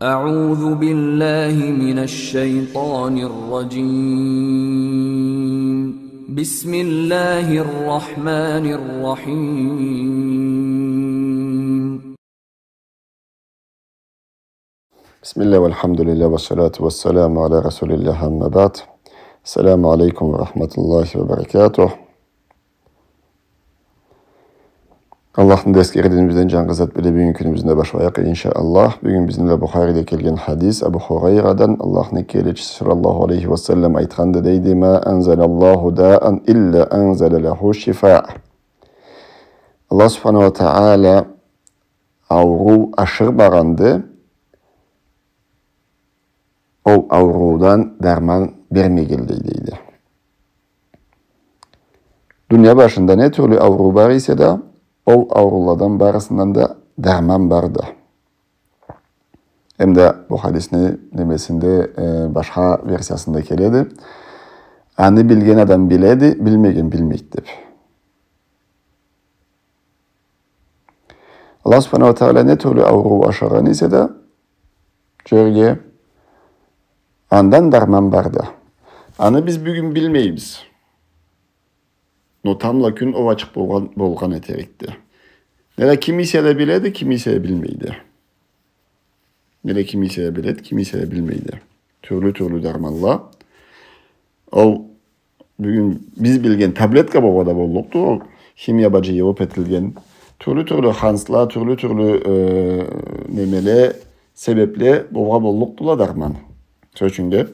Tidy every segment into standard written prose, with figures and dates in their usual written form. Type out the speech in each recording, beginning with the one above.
أعوذ بالله من الشيطان الرجيم بسم الله الرحمن الرحيم بسم الله والحمد لله والصلاة والسلام على رسول الله أما بعد. السلام عليكم ورحمة الله وبركاته. Allah'ın desteklerimizden can kazat bile bugün günümüzde başlayak inşallah. Bugün bizimle Bukhari'de kelgen hadis Abu Hurayra'dan Allah'ın kelechisi sallallahu aleyhi ve sellem aytganda deydi: "Ma enzelallahu da'an illa enzele lehu şifa." Allah subhanahu wa ta'ala avru aşır barandı. O avrudan derman vermegil deydi. Dünya başında ne türlü avru var ise de o avrulardan barısından da derman vardı. Hem de bu hadisini demesinde başka versiyasında keledi. Anı bilgen adam biledi, bilmegen bilmekti. Allah subhanahu wa ta'ala ne türlü avru aşaran ise de çörge andan derman vardı. Anı biz bugün bilmeyiz. Notamla gün o açık bolgan eterekti. Nere kimisi de biledi, kimisi de bilmeydi. Nere kimisi de biledi, kimisi de bilmeydi. Türlü dermanla. O bugün biz bilgen tablet kabı da bolluktu. O kimya bacı yewip etilgen. Türlü hansla, türlü nemele sebeple bolluktu derman. Söçünde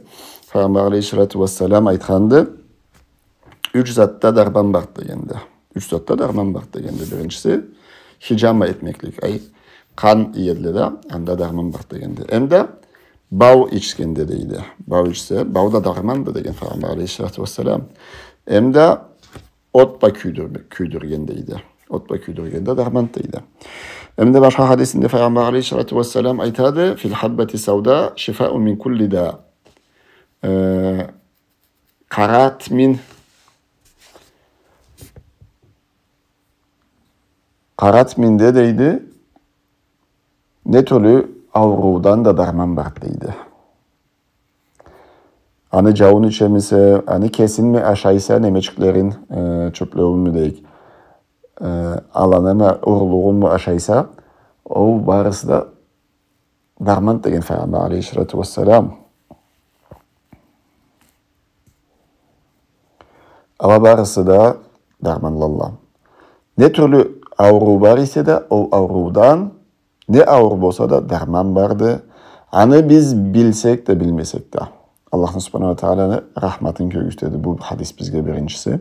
Peygamber aleyhissalatu vesselam aytgandı. 3 zatta derman var degende. 3 zatta derman var degende. Birincisi hicama etmeklik. Ay kan iyedlede anda derman var degende. Hem de bav içkende deydi. Bav içse bav da derman da degen Peygamber aleyhissalatu vesselam. Hem de otba küydürgendeydi. Otba küydürgende derman deydi. Hem de başka hadisinde Peygamber aleyhissalatu vesselam aytadı: "Fil habbeti savda şifa'un min kulli da." Karat min deydi. Ne türlü avrudan da derman var deydi. Anı cavun içemise, anı kesin mi aşağıysa nemeçiklerin çöplüğün mü deyik. Alanı mı, uğurluğun mu aşağıysa o barısı da derman degen Peygamber aleyhissalatu vesselam. Ama barısı da dermanlallah. Ne türlü avru var ise de o avrudan ne avru olsa da derman vardı. Anı biz bilsek de bilmesek de. Allah subhanahu wa ta'ala'nın rahmetin kögüstedi. Bu hadis bizge birincisi.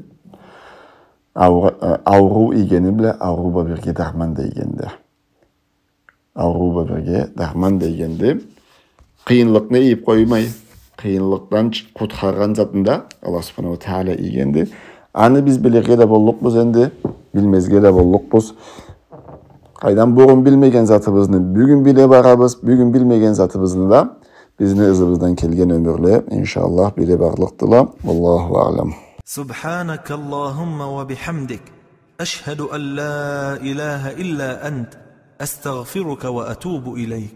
Avru igenimle avruba birge derman deygendi. Avruba birge derman deygendi. Kıyınlık ne yiyip koymayı. Kıyınlıktan kutkargan zatında Allah subhanahu wa ta'ala igendi. Anı biz bilirge de bollukbuz endi. Bilmezge de bollukbuz. Kaydan burun bilmegen zatımızını bugün bile barabız. Bugün bilmegen zatımızını da bizni ızımızdan kelgen ömürle inşallah bile barlıktıla. Wallahu a'lam. Subhanakallahumma ve bihamdik. Eşhedü en la ilahe illa ent. Estağfiruka ve etubu ileyk.